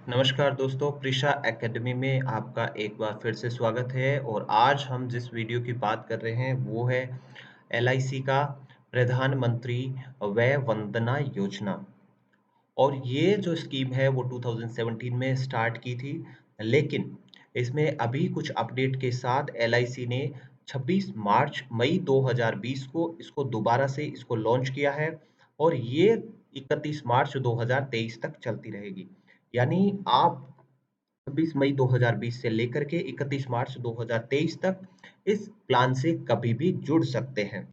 नमस्कार दोस्तों, प्रिशा एकेडमी में आपका एक बार फिर से स्वागत है और आज हम जिस वीडियो की बात कर रहे हैं वो है एलआईसी का प्रधानमंत्री वय वंदना योजना। और ये जो स्कीम है वो 2017 में स्टार्ट की थी, लेकिन इसमें अभी कुछ अपडेट के साथ एलआईसी ने 26 मार्च मई 2020 को इसको दोबारा से इसको लॉन्च किया है और ये 31 मार्च 2023 तक चलती रहेगी। यानी आप 26 मई 2020 से लेकर के 31 मार्च 2023 तक इस प्लान से कभी भी जुड़ सकते हैं।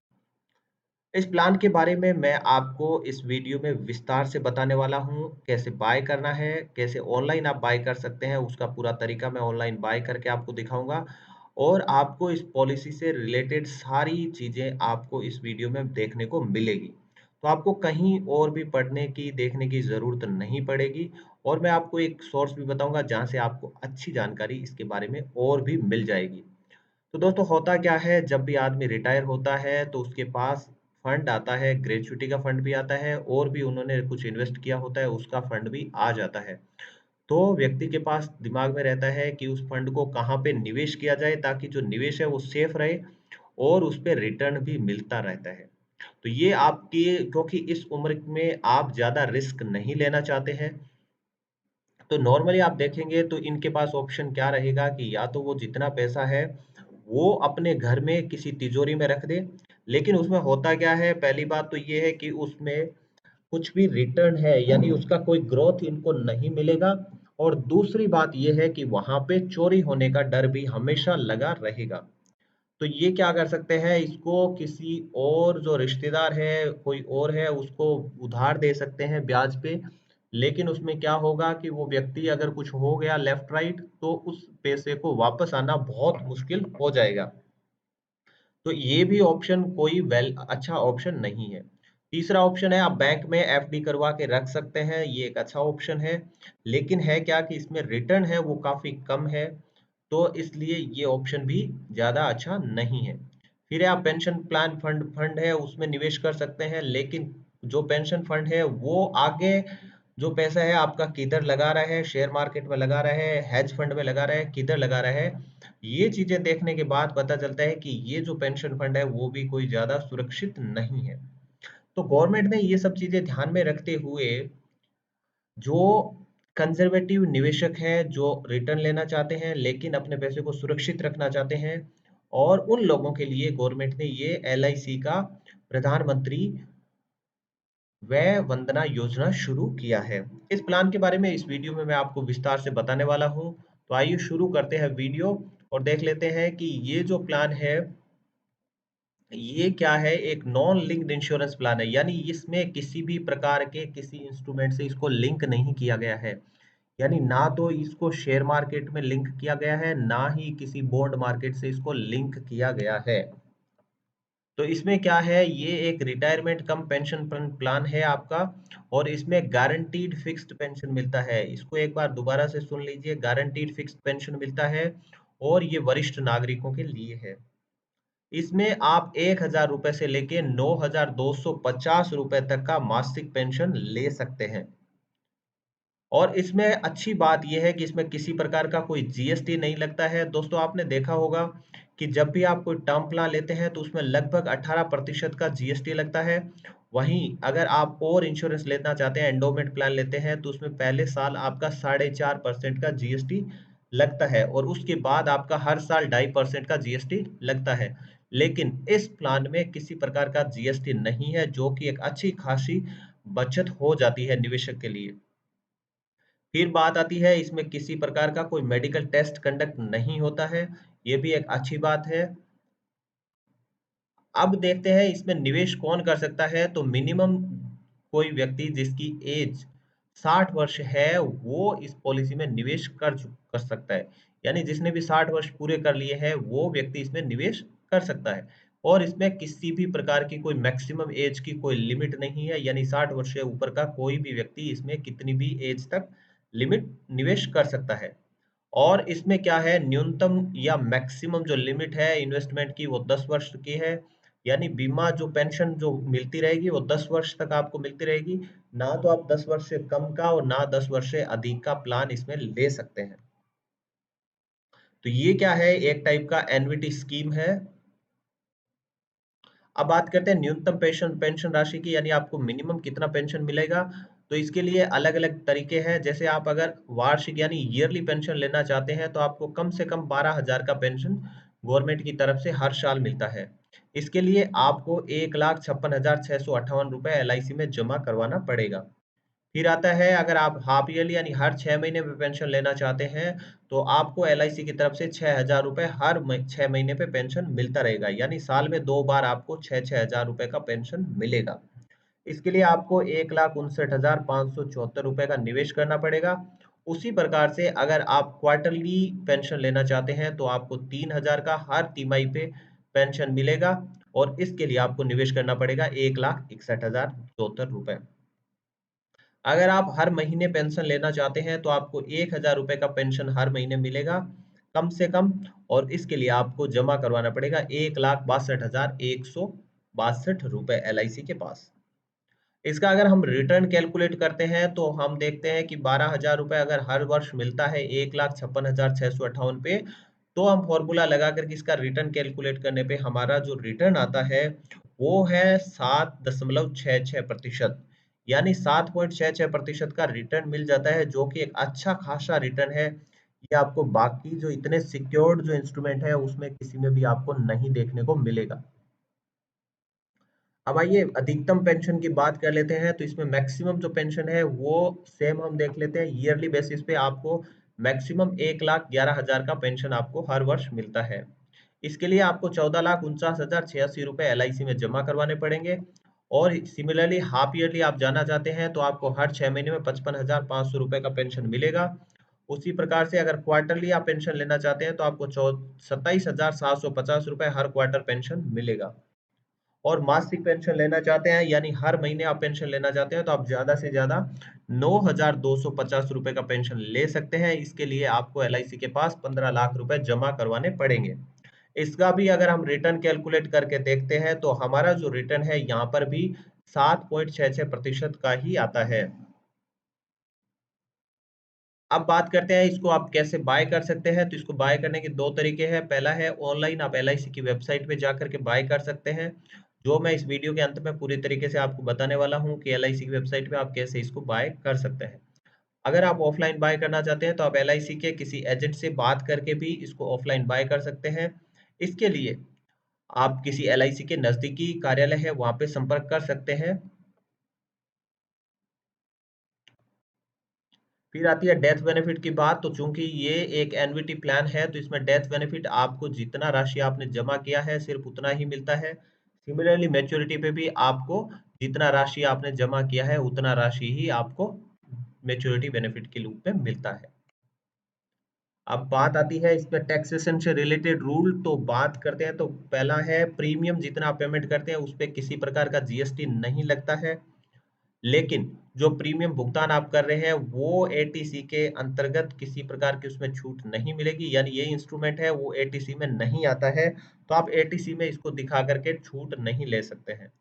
इस प्लान के बारे में मैं आपको इस वीडियो में विस्तार से बताने वाला हूँ, कैसे बाय करना है, कैसे ऑनलाइन आप बाय कर सकते हैं, उसका पूरा तरीका मैं ऑनलाइन बाय करके आपको दिखाऊँगा और आपको इस पॉलिसी से रिलेटेड सारी चीज़ें आपको इस वीडियो में देखने को मिलेगी। तो आपको कहीं और भी पढ़ने की, देखने की ज़रूरत नहीं पड़ेगी और मैं आपको एक सोर्स भी बताऊँगा जहाँ से आपको अच्छी जानकारी इसके बारे में और भी मिल जाएगी। तो दोस्तों होता क्या है, जब भी आदमी रिटायर होता है तो उसके पास फंड आता है, ग्रेच्युटी का फंड भी आता है और भी उन्होंने कुछ इन्वेस्ट किया होता है उसका फंड भी आ जाता है। तो व्यक्ति के पास दिमाग में रहता है कि उस फंड को कहाँ पे निवेश किया जाए ताकि जो निवेश है वो सेफ रहे और उस पे रिटर्न भी मिलता रहता है। तो ये आपकी, क्योंकि इस उम्र में आप ज़्यादा रिस्क नहीं लेना चाहते हैं, तो नॉर्मली आप देखेंगे तो इनके पास ऑप्शन क्या रहेगा कि या तो वो जितना पैसा है वो अपने घर में किसी तिजोरी में रख दे। लेकिन उसमें होता क्या है, पहली बात तो ये है कि उसमें कुछ भी रिटर्न है यानी उसका कोई ग्रोथ इनको नहीं मिलेगा और दूसरी बात ये है कि वहां पे चोरी होने का डर भी हमेशा लगा रहेगा। तो ये क्या कर सकते हैं, इसको किसी और जो रिश्तेदार है, कोई और है, उसको उधार दे सकते हैं ब्याज पे। लेकिन उसमें क्या होगा कि वो व्यक्ति अगर कुछ हो गया लेफ्ट राइट तो उस पैसे को वापस आना बहुत मुश्किल हो जाएगा। तो ये भी ऑप्शन कोई वेल अच्छा ऑप्शन नहीं है। तीसरा ऑप्शन है आप बैंक में एफडी करवा के रख सकते हैं, ये एक अच्छा ऑप्शन है। लेकिन है क्या कि इसमें रिटर्न है वो काफ़ी कम है, तो इसलिए ये ऑप्शन भी ज़्यादा अच्छा नहीं है। फिर आप पेंशन प्लान फंड फंड है उसमें निवेश कर सकते हैं, लेकिन जो पेंशन फंड है वो आगे जो पैसा है आपका किधर लगा रहा है, शेयर मार्केट में लगा रहा है, हेज फंड में लगा रहा है, किधर लगा रहा है, ये चीजें देखने के बाद पता चलता है कि ये जो पेंशन फंड है वो भी कोई ज्यादा सुरक्षित नहीं है। तो गवर्नमेंट ने ये सब चीजें ध्यान में रखते हुए जो कंजर्वेटिव निवेशक हैं, जो रिटर्न लेना चाहते हैं लेकिन अपने पैसे को सुरक्षित रखना चाहते हैं, और उन लोगों के लिए गवर्नमेंट ने ये एलआईसी का प्रधानमंत्री वय वंदना योजना शुरू किया है। इस प्लान के बारे में इस वीडियो में मैं आपको विस्तार से बताने वाला हूं। तो आइए शुरू करते हैं वीडियो और देख लेते हैं कि ये जो प्लान है ये क्या है। एक नॉन लिंक्ड इंश्योरेंस प्लान है, यानी इसमें किसी भी प्रकार के किसी इंस्ट्रूमेंट से इसको लिंक नहीं किया गया है। यानी ना तो इसको शेयर मार्केट में लिंक किया गया है, ना ही किसी बॉन्ड मार्केट से इसको लिंक किया गया है। तो इसमें क्या है, ये एक रिटायरमेंट कम पेंशन प्लान है आपका और इसमें गारंटीड फिक्स्ड पेंशन मिलता है। इसको एक बार दोबारा से सुन लीजिए, गारंटीड फिक्स्ड पेंशन मिलता है और ये वरिष्ठ नागरिकों के लिए है। इसमें आप 1,000 रुपए से लेके 9,250 रुपए तक का मासिक पेंशन ले सकते हैं। और इसमें अच्छी बात यह है कि इसमें किसी प्रकार का कोई जीएसटी नहीं लगता है। दोस्तों आपने देखा होगा कि जब भी आप कोई टर्म प्लान लेते हैं तो उसमें लगभग 18% का जीएसटी लगता है। वहीं अगर आप और इंश्योरेंस लेना चाहते हैं, एंडोमेंट प्लान लेते हैं, तो उसमें पहले साल आपका 4.5% का जीएसटी लगता है और उसके बाद आपका हर साल 2.5% का जीएसटी लगता है। लेकिन इस प्लान में किसी प्रकार का जीएसटी नहीं है, जो कि एक अच्छी खासी बचत हो जाती है निवेशक के लिए। फिर बात आती है, इसमें किसी प्रकार का कोई मेडिकल टेस्ट कंडक्ट नहीं होता है, ये भी एक अच्छी बात है। अब देखते हैं इसमें निवेश कौन कर सकता है, तो मिनिमम कोई व्यक्ति जिसकी एज 60 वर्ष है वो इस पॉलिसी में निवेश कर सकता है। यानी जिसने भी 60 वर्ष पूरे कर लिए हैं वो व्यक्ति इसमें निवेश कर सकता है। और इसमें किसी भी प्रकार की कोई मैक्सिमम एज की कोई लिमिट नहीं है, यानी 60 वर्ष से ऊपर का कोई भी व्यक्ति इसमें कितनी भी एज तक लिमिट निवेश कर सकता है। और इसमें क्या है, न्यूनतम या मैक्सिमम जो लिमिट है इन्वेस्टमेंट की वो 10 वर्ष की है। यानी बीमा जो पेंशन जो मिलती रहेगी वो 10 वर्ष तक आपको मिलती रहेगी। ना तो आप 10 वर्ष से कम का और ना 10 वर्ष से अधिक का प्लान इसमें ले सकते हैं। तो ये क्या है, एक टाइप का एन्युटी स्कीम है। अब बात करते हैं न्यूनतम पेंशन पेंशन राशि की, यानी आपको मिनिमम कितना पेंशन मिलेगा। तो इसके लिए अलग अलग तरीके हैं। जैसे आप अगर वार्षिक यानी ईयरली पेंशन लेना चाहते हैं तो आपको कम से कम 12,000 का पेंशन गवर्नमेंट की तरफ से हर साल मिलता है। इसके लिए आपको 1,56,658 रुपए LIC में जमा करवाना पड़ेगा। फिर आता है अगर आप हाफ ईयरली यानी हर 6 महीने में पेंशन लेना चाहते हैं तो आपको LIC की तरफ से 6,000 रुपए हर 6 महीने पे पेंशन मिलता रहेगा, यानी साल में 2 बार आपको 6,000 रुपए का पेंशन मिलेगा। इसके लिए आपको 1,59,574 रुपए का निवेश करना पड़ेगा। उसी प्रकार से अगर आप क्वार्टरली पेंशन लेना चाहते हैं तो आपको 3,000 का हर तिमाही पे पेंशन मिलेगा और इसके लिए आपको निवेश करना पड़ेगा 1,61,074 रुपए। अगर आप हर महीने पेंशन लेना चाहते हैं तो आपको 1,000 रुपए का पेंशन हर महीने मिलेगा कम से कम, और इसके लिए आपको जमा करवाना पड़ेगा 1,62,162 रुपए LIC के पास। इसका अगर हम रिटर्न कैलकुलेट करते हैं तो हम देखते हैं कि 12,000 रुपए अगर हर वर्ष मिलता है 1,56,658 पे, तो हम फॉर्मूला लगा करके इसका रिटर्न कैलकुलेट करने पे हमारा जो रिटर्न आता है वो है 7.66%। यानी 7.66% का रिटर्न मिल जाता है, जो कि एक अच्छा खासा रिटर्न है। ये आपको बाकी जो इतने सिक्योर्ड जो इंस्ट्रूमेंट है उसमें किसी में भी आपको नहीं देखने को मिलेगा। अब आइए अधिकतम पेंशन की बात कर लेते हैं। तो इसमें मैक्सिमम जो पेंशन है वो सेम हम देख लेते हैं। ईयरली बेसिस पे आपको मैक्सिमम 1,11,000 का पेंशन आपको हर वर्ष मिलता है। इसके लिए आपको 14,49,086 रुपए LIC में जमा करवाने पड़ेंगे। और सिमिलरली हाफ ईयरली आप जाना चाहते हैं तो आपको हर 6 महीने में 55,500 रुपए का पेंशन मिलेगा। उसी प्रकार से अगर क्वार्टरली आप पेंशन लेना चाहते हैं तो आपको 27,750 रुपए हर क्वार्टर पेंशन मिलेगा। और मासिक पेंशन लेना चाहते हैं यानी हर महीने आप पेंशन लेना चाहते हैं तो आप ज्यादा से ज्यादा 9,250 रुपए का पेंशन ले सकते हैं। इसके लिए आपको LIC के पास 15 लाख रुपए जमा करवाने पड़ेंगे। इसका भी अगर हम रिटर्न कैलकुलेट करके देखते हैं तो हमारा जो रिटर्न है यहाँ पर भी 7.66% का ही आता है। अब बात करते हैं इसको आप कैसे बाय कर सकते हैं। तो इसको बाय करने के दो तरीके हैं। पहला है ऑनलाइन, आप LIC की वेबसाइट पे जाकर के बाय कर सकते हैं, जो मैं इस वीडियो के अंत में पूरी तरीके से आपको बताने वाला हूँ कि LIC की वेबसाइट पे आप कैसे इसको बाय कर सकते हैं। अगर आप ऑफलाइन बाय करना चाहते हैं तो आप LIC के किसी एजेंट से बात करके भी इसको ऑफलाइन बाय कर सकते हैं। इसके लिए आप किसी LIC के नजदीकी कार्यालय है वहां पे संपर्क कर सकते हैं। फिर आती है डेथ बेनिफिट की बात। तो चूंकि ये एक एन्युटी प्लान है तो इसमें डेथ बेनिफिट आपको जितना राशि आपने जमा किया है सिर्फ उतना ही मिलता है। सिमिलरली मैच्योरिटी पे भी आपको जितना राशि आपने जमा किया है उतना राशि ही आपको मैच्योरिटी बेनिफिट के रूप में मिलता है। अब बात आती है इसमें टैक्सेशन से रिलेटेड रूल। तो बात करते हैं तो पहला है प्रीमियम जितना आप पेमेंट करते हैं उस पे किसी प्रकार का GST नहीं लगता है। लेकिन जो प्रीमियम भुगतान आप कर रहे हैं वो ATC के अंतर्गत किसी प्रकार की उसमें छूट नहीं मिलेगी, यानी ये इंस्ट्रूमेंट है वो ATC में नहीं आता है, तो आप ATC में इसको दिखा करके छूट नहीं ले सकते हैं।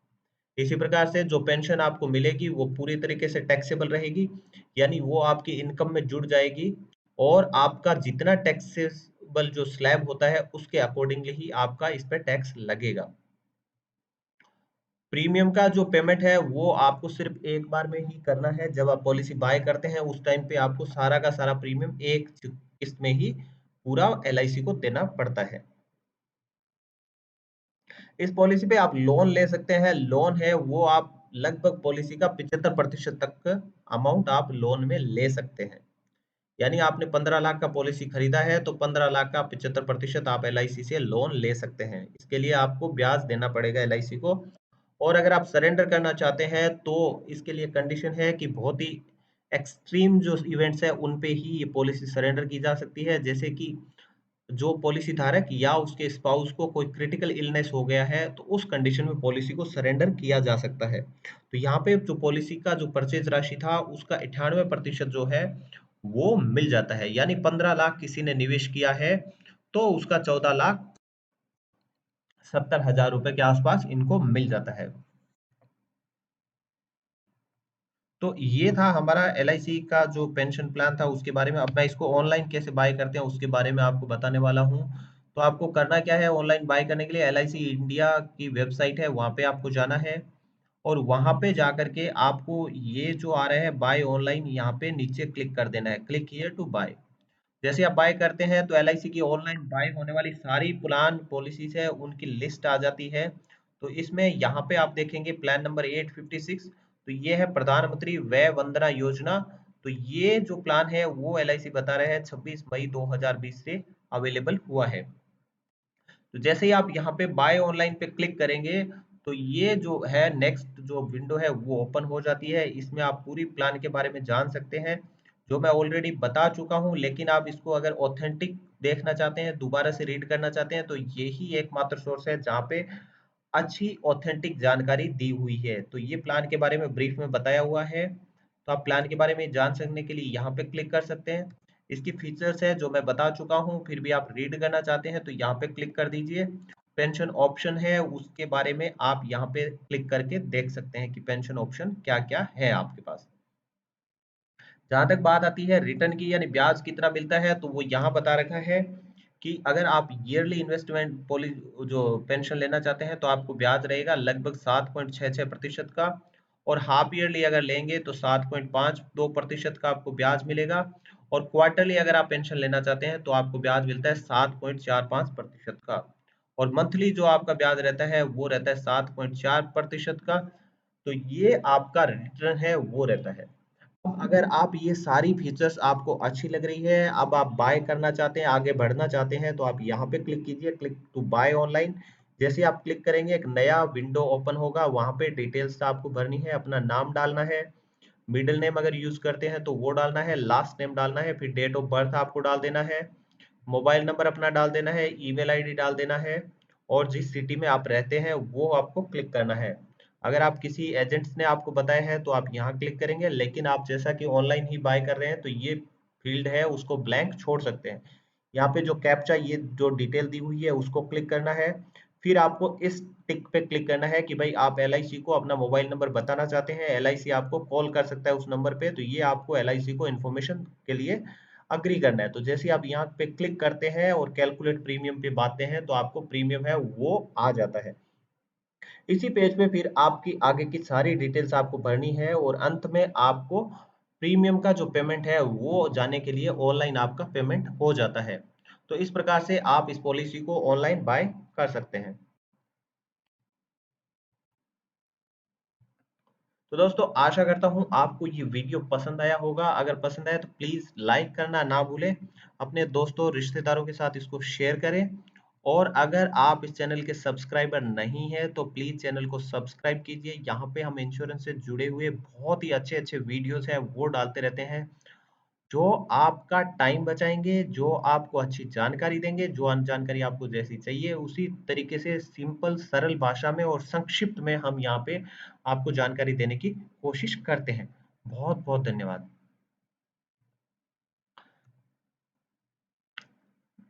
इसी प्रकार से जो पेंशन आपको मिलेगी वो पूरी तरीके से टैक्सेबल रहेगी, यानी वो आपकी इनकम में जुड़ जाएगी और आपका जितना टैक्सेबल जो स्लैब होता है उसके अकॉर्डिंगली ही आपका इस पे टैक्स लगेगा। प्रीमियम का जो पेमेंट है वो आपको सिर्फ एक बार में ही करना है। जब आप पॉलिसी बाय करते हैं उस टाइम पे आपको सारा का सारा प्रीमियम एक किस्त में ही पूरा LIC को देना पड़ता है। इस पॉलिसी पे आप लोन ले सकते हैं। लोन है वो आप लगभग पॉलिसी का 75% तक अमाउंट आप लोन में ले सकते हैं। यानी आपने 15 लाख का पॉलिसी खरीदा है तो 15 लाख का 75% आप LIC से लोन ले सकते हैं। इसके लिए आपको ब्याज देना पड़ेगा LIC को। और अगर आप सरेंडर करना चाहते हैं तो इसके लिए कंडीशन है कि बहुत ही एक्सट्रीम जो इवेंट्स है उन पे ही ये पॉलिसी सरेंडर की जा सकती है। जैसे कि जो पॉलिसी धारक या उसके स्पाउस को कोई क्रिटिकल इलनेस हो गया है तो उस कंडीशन में पॉलिसी को सरेंडर किया जा सकता है। तो यहाँ पे जो पॉलिसी का जो परचेज राशि था उसका 98% जो है वो मिल जाता है। यानी 15 लाख किसी ने निवेश किया है तो उसका 14 लाख 70,000 रुपए के आसपास इनको मिल जाता है। तो ये था हमारा एलआईसी का जो पेंशन प्लान था उसके बारे में। अब मैं इसको ऑनलाइन कैसे बाय करते हैं उसके बारे में आपको बताने वाला हूँ। तो आपको करना क्या है, ऑनलाइन बाय करने के लिए एलआईसी इंडिया की वेबसाइट है, वहाँ पे आपको जाना है और वहाँ पे जा करके आपको ये जो आ रहा है बाय ऑनलाइन, यहाँ पे नीचे क्लिक कर देना है, क्लिक हियर टू बाय। जैसे आप बाय करते हैं तो एलआईसी की ऑनलाइन बाय होने वाली सारी प्लान पॉलिसीज है उनकी लिस्ट आ जाती है। तो इसमें यहाँ पे आप देखेंगे प्लान नंबर 856, तो ये है प्रधानमंत्री वय वंदना योजना। तो ये जो प्लान है वो एलआईसी बता रहे हैं 26 मई 2020 से अवेलेबल हुआ है। तो जैसे ही आप यहाँ पे बाय ऑनलाइन पे क्लिक करेंगे तो ये जो है नेक्स्ट जो विंडो है वो ओपन हो जाती है। इसमें आप पूरी प्लान के बारे में जान सकते हैं जो मैं ऑलरेडी बता चुका हूँ, लेकिन आप इसको अगर ऑथेंटिक देखना चाहते हैं, दोबारा से रीड करना चाहते हैं, तो यही एकमात्र सोर्स है जहाँ पे अच्छी ऑथेंटिक जानकारी दी हुई है। तो ये प्लान के बारे में ब्रीफ में बताया हुआ है। तो आप प्लान के बारे में जानने के लिए यहाँ पे क्लिक कर सकते हैं। इसकी फीचर्स है जो मैं बता चुका हूँ, फिर भी आप रीड करना चाहते हैं तो यहाँ पे क्लिक कर दीजिए। पेंशन ऑप्शन है उसके बारे में आप यहाँ पे क्लिक करके देख सकते हैं कि पेंशन ऑप्शन क्या क्या है आपके पास। जहाँ तक बात आती है रिटर्न की यानी ब्याज कितना मिलता है, तो वो यहाँ बता रखा है कि अगर आप ईयरली इन्वेस्टमेंट पॉलिसी जो पेंशन लेना चाहते हैं तो आपको ब्याज रहेगा लगभग 7.66% का, और हाफ ईयरली अगर लेंगे तो 7.52% का आपको ब्याज मिलेगा, और क्वार्टरली अगर आप पेंशन लेना चाहते हैं तो आपको ब्याज मिलता है 7.45% का, और मंथली जो आपका ब्याज रहता है वो रहता है 7.4% का। तो ये आपका रिटर्न है वो रहता है। अब अगर आप ये सारी फीचर्स आपको अच्छी लग रही है, अब आप बाय करना चाहते हैं, आगे बढ़ना चाहते हैं, तो आप यहाँ पे क्लिक कीजिए, क्लिक टू बाय ऑनलाइन। जैसे आप क्लिक करेंगे एक नया विंडो ओपन होगा, वहाँ पे डिटेल्स आपको भरनी है, अपना नाम डालना है, मिडिल नेम अगर यूज करते हैं तो वो डालना है, लास्ट नेम डालना है, फिर डेट ऑफ बर्थ आपको डाल देना है, मोबाइल नंबर अपना डाल देना है, ईमेल आईडी डाल देना है, और जिस सिटी में आप रहते हैं वो आपको क्लिक करना है। अगर आप किसी एजेंट्स ने आपको बताया है तो आप यहाँ क्लिक करेंगे, लेकिन आप जैसा कि ऑनलाइन ही बाय कर रहे हैं तो ये फील्ड है उसको ब्लैंक छोड़ सकते हैं। यहाँ पे जो कैप्चा ये जो डिटेल दी हुई है उसको क्लिक करना है। फिर आपको इस टिक पे क्लिक करना है कि भाई आप एलआईसी को अपना मोबाइल नंबर बताना चाहते हैं, एलआईसी आपको कॉल कर सकता है उस नंबर पे, तो ये आपको एलआईसी को इन्फॉर्मेशन के लिए अग्री करना है। तो जैसे आप यहाँ पे क्लिक करते हैं और कैलकुलेट प्रीमियम पे बातें हैं तो आपको प्रीमियम है वो आ जाता है। इसी पेज पे फिर आपकी आगे की सारी डिटेल्स आपको भरनी है, और अंत में आपको प्रीमियम का जो पेमेंट है वो जाने के लिए ऑनलाइन आपका पेमेंट हो जाता है। तो इस प्रकार से आप इस पॉलिसी को ऑनलाइन बाय कर सकते हैं। तो दोस्तों आशा करता हूँ आपको ये वीडियो पसंद आया होगा। अगर पसंद आया तो प्लीज लाइक करना ना भूलें, अपने दोस्तों रिश्तेदारों के साथ इसको शेयर करें, और अगर आप इस चैनल के सब्सक्राइबर नहीं है तो प्लीज चैनल को सब्सक्राइब कीजिए। यहाँ पे हम इंश्योरेंस से जुड़े हुए बहुत ही अच्छे अच्छे वीडियोस हैं वो डालते रहते हैं जो आपका टाइम बचाएंगे, जो आपको अच्छी जानकारी देंगे, जो जानकारी आपको जैसी चाहिए उसी तरीके से सिंपल सरल भाषा में और संक्षिप्त में हम यहाँ पे आपको जानकारी देने की कोशिश करते हैं। बहुत बहुत धन्यवाद।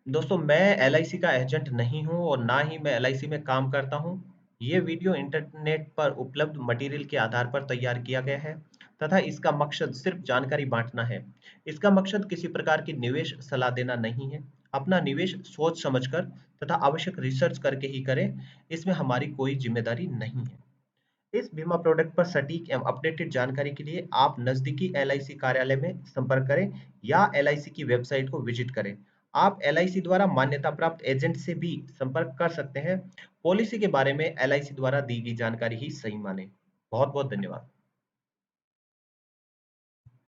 दोस्तों मैं एलआईसी का एजेंट नहीं हूं और ना ही मैं एलआईसी में काम करता हूं। ये वीडियो इंटरनेट पर उपलब्ध मटेरियल के आधार पर तैयार किया गया है तथा इसका मकसद सिर्फ जानकारी बांटना है। इसका मकसद किसी प्रकार की निवेश सलाह देना नहीं है। अपना निवेश सोच समझकर तथा आवश्यक रिसर्च करके ही करें, इसमें हमारी कोई जिम्मेदारी नहीं है। इस बीमा प्रोडक्ट पर सटीक एवं अपडेटेड जानकारी के लिए आप नजदीकी एलआईसी कार्यालय में संपर्क करें या एलआईसी की वेबसाइट को विजिट करें। आप एलआईसी द्वारा मान्यता प्राप्त एजेंट से भी संपर्क कर सकते हैं। पॉलिसी के बारे में एलआईसी द्वारा दी गई जानकारी ही सही माने। बहुत बहुत धन्यवाद।